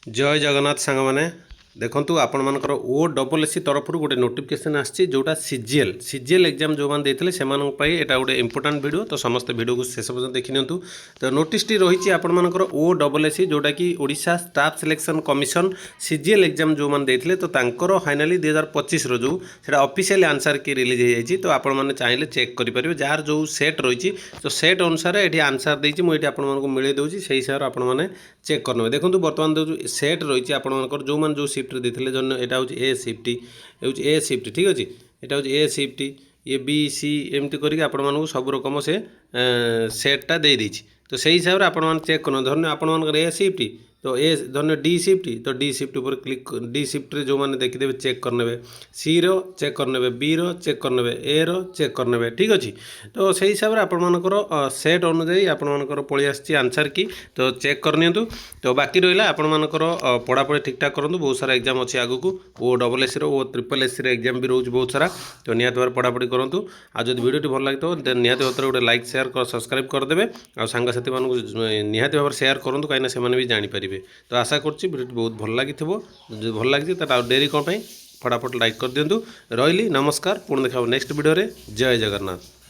जय जगन्नाथ सांग मैंने देखु आपण मानकर ओ डबल एस तरफ गोटे नोटिफिकेशन आसी जोटा सीजीएल एग्जाम जो मैंने देते से यहाँ गोटे इंपोर्टाट वीडियो तो समस्त वीडियो को शेष पर्यटन देखी नियंतु। तो नोटिस टी रही आपण मानकर ओ डबल एस जोटा कि Odisha staff selection commission CGL exam जो मैंने देते तो तांकर फाइनाली 2025 रो जो सेटा ऑफिशियल आंसर की रिलीज हो जाए तो आपण मैंने चाहिए चेक करेंगे जार जो सेट रही तो सेट अनुसार ये आंसर देती मुझे आपको मिले दूसरी से हिसाब से आपने चेक करने देखो बर्तमान जो सेट रही आपर जो मैंने जो सिफ्ट देते यहाँ हूँ ए सिफ्ट ए सिफ्ट ठीक अच्छे यहाँ हूँ ए सिफ्ट ये बी सी एमती करके आपण सब रकम से सेटा दे देछि तो से हिसाब से आपण चेक कर धरने आपण ए सिफ्ट तो ए धरने डी सिफ्ट तो डी सिफ्ट ऊपर क्लिक डी सिफ्ट जो मैंने देखिदेवे चेक करने सी रो चेक करने बी रो चेक करने ए रो चेक करने ठीक अच्छे तो से हिसाब से आपर सेट अनुजाई आपर पलि आसी आंसर की तो चेक करनी तो बाकी रहा आपर पढ़ापढ़ी ठीक ठाक करूँ बहुत सारा एग्जाम अच्छे आगू O double S O triple S exam भी रोज बहुत सारा तो निहत भाव पढ़ापढ़ी करूँ आज जो वीडियो भल लगे तो निहत भाव गोटे लाइक शेयर सब्सक्राइब करदे आ सांगसाथी मानक निहत भाव शेयर करूँ कहीं से भी जानीपर तो आशा करुँच वीडियो बहुत भल लगी जो भल लगी तो डेरी कौन फटाफट लाइक कर दिंतु रही नमस्कार पुणी देखा नेक्स्ट वीडियो जय जगन्नाथ।